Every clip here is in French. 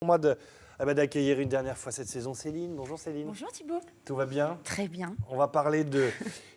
Moi d'accueillir une dernière fois cette saison Céline. Bonjour Céline. Bonjour Thibaut. Tout va bien? Très bien. On va parler de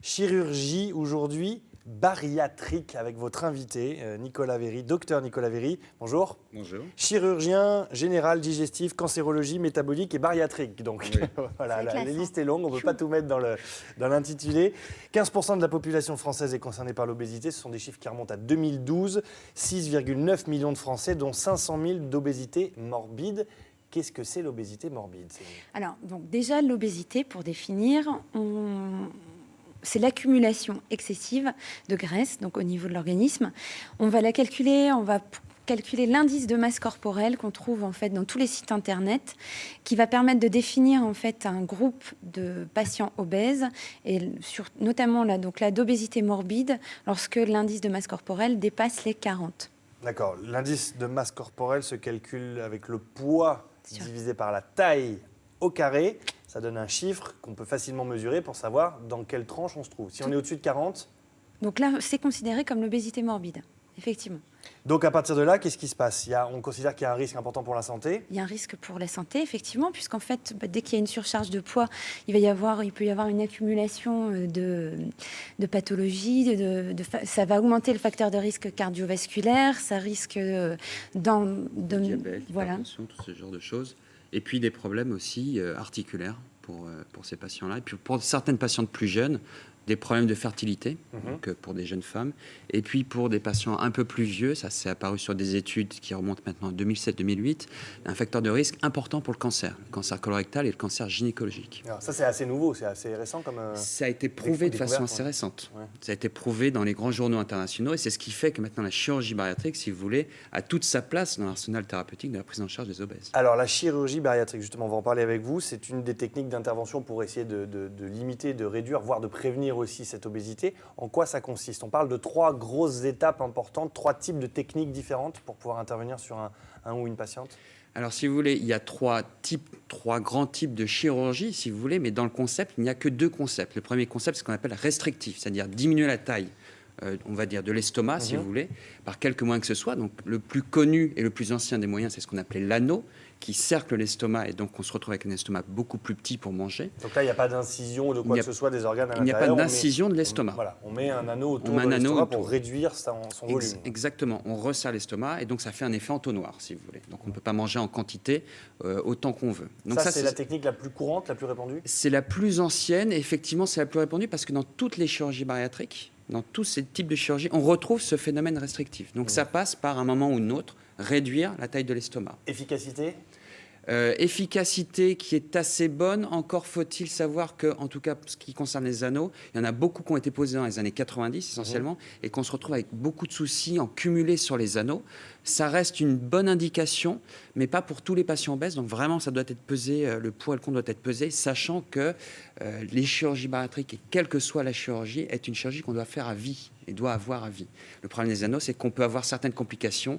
chirurgie aujourd'hui, bariatrique avec votre invité Nicolas Véry, docteur Nicolas Véry. Bonjour. Bonjour. Chirurgien général, digestif, cancérologie, métabolique et bariatrique. Donc Oui. voilà, C'est classe, la liste est longue, on ne peut pas tout mettre dans l'intitulé. 15% de la population française est concernée par l'obésité. Ce sont des chiffres qui remontent à 2012. 6,9 millions de Français, dont 500 000 d'obésité morbide. Qu'est-ce que c'est l'obésité morbide, Céline? Alors, donc déjà, l'obésité, pour définir, c'est l'accumulation excessive de graisse, donc au niveau de l'organisme. On va la calculer, on va calculer l'indice de masse corporelle qu'on trouve en fait dans tous les sites internet, qui va permettre de définir en fait un groupe de patients obèses et notamment là d'obésité morbide lorsque l'indice de masse corporelle dépasse les 40. D'accord. L'indice de masse corporelle se calcule avec le poids divisé par la taille au carré. Ça donne un chiffre qu'on peut facilement mesurer pour savoir dans quelle tranche on se trouve. Si on est au-dessus de 40... Donc là, c'est considéré comme l'obésité morbide, effectivement. Donc à partir de là, qu'est-ce qui se passe? On considère qu'il y a un risque important pour la santé? Il y a un risque pour la santé, effectivement, puisqu'en fait, dès qu'il y a une surcharge de poids, il peut y avoir une accumulation de pathologies. Ça va augmenter le facteur de risque cardiovasculaire, ça risque Diabète, voilà. hypertension, tout ce genre de choses. Et puis des problèmes aussi articulaires pour ces patients-là. Et puis pour certaines patientes plus jeunes, des problèmes de fertilité, donc pour des jeunes femmes. Et puis pour des patients un peu plus vieux, ça s'est apparu sur des études qui remontent maintenant à 2007-2008, un facteur de risque important pour le cancer colorectal et le cancer gynécologique. Alors ça, c'est assez nouveau, c'est assez récent comme... Ça a été prouvé de façon assez récente. Ouais. Ça a été prouvé dans les grands journaux internationaux et c'est ce qui fait que maintenant la chirurgie bariatrique, si vous voulez, a toute sa place dans l'arsenal thérapeutique de la prise en charge des obèses. Alors la chirurgie bariatrique, justement, on va en parler avec vous, c'est une des techniques d'intervention pour essayer de limiter, de réduire, voire de prévenir aussi cette obésité. En quoi ça consiste? On parle de 3 grosses étapes importantes, 3 types de techniques différentes pour pouvoir intervenir sur un ou une patiente. Alors, si vous voulez, il y a 3 grands types de chirurgie, si vous voulez, mais dans le concept, il n'y a que 2 concepts. Le premier concept, c'est ce qu'on appelle restrictif, c'est-à-dire diminuer la taille, on va dire, de l'estomac, si vous voulez, par quelque moyen que ce soit. Donc, le plus connu et le plus ancien des moyens, c'est ce qu'on appelait l'anneau, qui cercle l'estomac, et donc on se retrouve avec un estomac beaucoup plus petit pour manger. Donc là, il n'y a pas d'incision ou de quoi que ce soit des organes à l'intérieur. Il n'y a pas d'incision de l'estomac. Voilà, on met un anneau autour de l'estomac pour réduire son volume. Exactement, on resserre l'estomac, et donc ça fait un effet entonnoir, si vous voulez. Donc on ne peut pas manger en quantité autant qu'on veut. Donc ça c'est la technique la plus courante, la plus répandue? C'est la plus ancienne, et effectivement c'est la plus répandue, parce que dans toutes les chirurgies bariatriques, dans tous ces types de chirurgie, on retrouve ce phénomène restrictif. Donc ça passe par un moment ou un autre, réduire la taille de l'estomac. Efficacité? Efficacité qui est assez bonne. Encore faut-il savoir que, en tout cas, ce qui concerne les anneaux, il y en a beaucoup qui ont été posés dans les années 90 essentiellement, et qu'on se retrouve avec beaucoup de soucis en cumulé sur les anneaux. Ça reste une bonne indication, mais pas pour tous les patients obèses. Donc vraiment, ça doit être pesé, le poids et le compte doit être pesé, sachant que les chirurgies bariatriques, et quelle que soit la chirurgie, est une chirurgie qu'on doit faire à vie et doit avoir à vie. Le problème des anneaux, c'est qu'on peut avoir certaines complications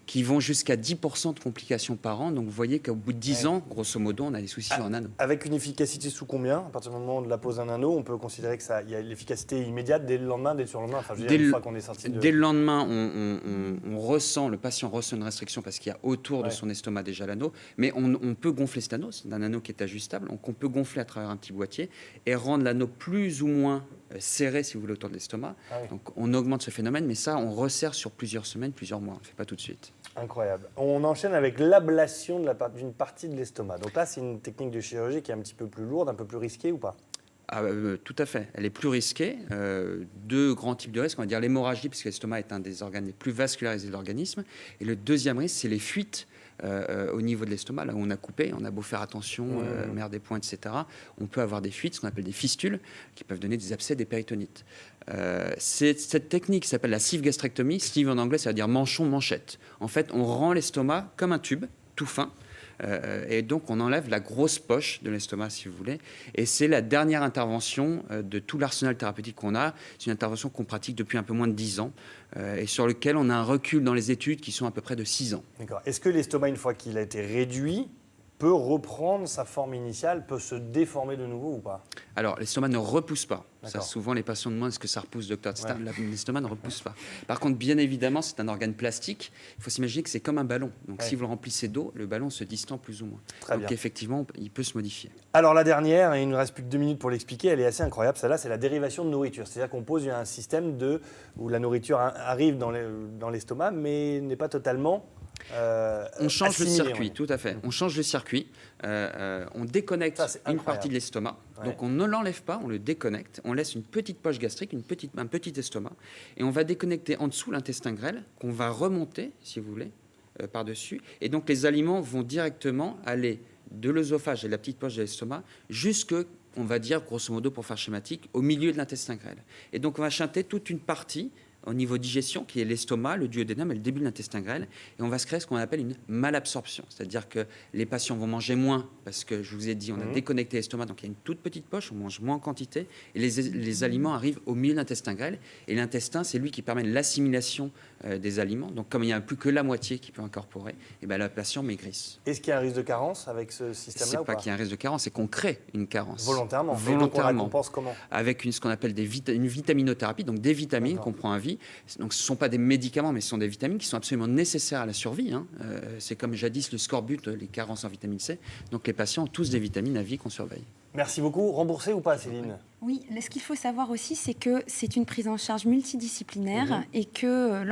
qui vont jusqu'à 10% de complications par an. Donc vous voyez qu'au bout de 10 ans, grosso modo, on a des soucis en anneau. Avec une efficacité sous combien? À partir du moment de la pose d'un anneau, on peut considérer qu'il y a l'efficacité immédiate dès le lendemain, dès le surlendemain. Enfin, je veux dire, une fois qu'on est sorti de... Dès le lendemain, le patient ressent une restriction parce qu'il y a autour de son estomac déjà l'anneau, mais on peut gonfler cet anneau, c'est un anneau qui est ajustable, donc on peut gonfler à travers un petit boîtier et rendre l'anneau plus ou moins serré, si vous voulez, autour de l'estomac. Donc on augmente ce phénomène, mais ça, on resserre sur plusieurs semaines, plusieurs mois, on ne le fait pas tout de suite. Incroyable. On enchaîne avec l'ablation d'une partie de l'estomac. Donc là, c'est une technique de chirurgie qui est un petit peu plus lourde, un peu plus risquée ou pas? Tout à fait. Elle est plus risquée. 2 grands types de risques. On va dire l'hémorragie, puisque l'estomac est un des organes les plus vascularisés de l'organisme. Et le deuxième risque, c'est les fuites au niveau de l'estomac. Là où on a coupé, on a beau faire attention, mère des points, etc. On peut avoir des fuites, ce qu'on appelle des fistules, qui peuvent donner des abcès, des péritonites. Cette technique qui s'appelle la sleeve gastrectomie. Sleeve en anglais, ça veut dire manchon, manchette. En fait, on rend l'estomac comme un tube, tout fin. Et donc, on enlève la grosse poche de l'estomac, si vous voulez. Et c'est la dernière intervention de tout l'arsenal thérapeutique qu'on a. C'est une intervention qu'on pratique depuis un peu moins de 10 ans et sur lequel on a un recul dans les études qui sont à peu près de 6 ans. D'accord. Est-ce que l'estomac, une fois qu'il a été réduit, peut reprendre sa forme initiale, peut se déformer de nouveau ou pas? Alors, l'estomac ne repousse pas. Ça, D'accord. souvent, les patients demandent est-ce que ça repousse, docteur, etc. Ouais. L'estomac ne repousse pas. Par contre, bien évidemment, c'est un organe plastique. Il faut s'imaginer que c'est comme un ballon. Donc, Ouais. si vous le remplissez d'eau, le ballon se distend plus ou moins. Très Donc, bien. effectivement, il peut se modifier. Alors la dernière, et il ne nous reste plus que 2 minutes pour l'expliquer, elle est assez incroyable, celle-là, c'est la dérivation de nourriture. C'est-à-dire qu'on pose un système où la nourriture arrive dans l'estomac, mais n'est pas totalement On change le assimilée, circuit, tout à fait. On change le circuit, on déconnecte Ça, c'est une incroyable. partie de l'estomac. Ouais. Donc on ne l'enlève pas, on le déconnecte. On laisse une petite poche gastrique, un petit estomac. Et on va déconnecter en dessous l'intestin grêle, qu'on va remonter, si vous voulez, par-dessus. Et donc les aliments vont directement aller de l'œsophage et de la petite poche de l'estomac jusque, on va dire, grosso modo, pour faire schématique, au milieu de l'intestin grêle. Et donc on va chanter toute une partie au niveau digestion, qui est l'estomac, le duodénum et le début de l'intestin grêle. Et on va se créer ce qu'on appelle une malabsorption. C'est-à-dire que les patients vont manger moins, parce que je vous ai dit, on a déconnecté l'estomac, donc il y a une toute petite poche, on mange moins en quantité, et les aliments arrivent au milieu de l'intestin grêle. Et l'intestin, c'est lui qui permet l'assimilation des aliments. Donc comme il n'y a plus que la moitié qui peut incorporer, et ben, le patient maigrisse. Est-ce qu'il y a un risque de carence avec ce système-là C'est ou pas qu'il y a un risque de carence, c'est qu'on crée une carence. Volontairement. Et donc on la Volontairement. compense comment? Avec ce qu'on appelle une vitaminothérapie, donc des vitamines D'accord. qu'on prend à vie. Donc ce ne sont pas des médicaments, mais ce sont des vitamines qui sont absolument nécessaires à la survie. Hein. C'est comme jadis le scorbut, les carences en vitamine C. Donc les patients ont tous des vitamines à vie qu'on surveille. Merci beaucoup. Remboursé ou pas, Céline? Oui, ce qu'il faut savoir aussi, c'est que c'est une prise en charge multidisciplinaire et que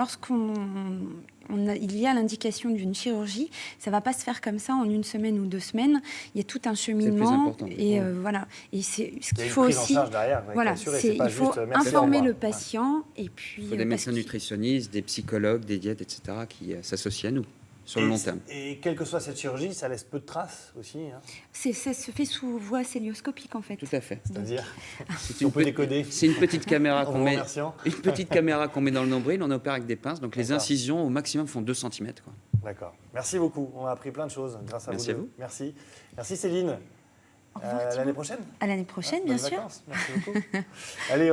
il y a l'indication d'une chirurgie, ça ne va pas se faire comme ça en 1 semaine ou 2 semaines. Il y a tout un cheminement. important. Et voilà. Et c'est ce Il y a qu'il une faut prise aussi. en charge derrière, Voilà, assurée, c'est il pas faut juste, merci, au informer revoir. le patient et puis. Il faut des parce médecins qu'il- nutritionnistes, des psychologues, des diètes, etc., qui s'associent à nous sur le long terme. Et quelle que soit cette chirurgie, ça laisse peu de traces aussi. Hein. Ça se fait sous voie célioscopique en fait. Tout à fait. C'est-à-dire, C'est si on peut décoder. C'est une petite caméra En qu'on vous met. remerciant. Une petite caméra qu'on met dans le nombril, on opère avec des pinces, donc les D'accord. incisions au maximum font 2 cm. Quoi. D'accord. Merci beaucoup. On a appris plein de choses grâce à Merci vous à deux. vous. Merci. Merci Céline. Au revoir, Thibaut. L'année prochaine. À l'année prochaine, Bonnes bien sûr. vacances. Merci beaucoup. Allez,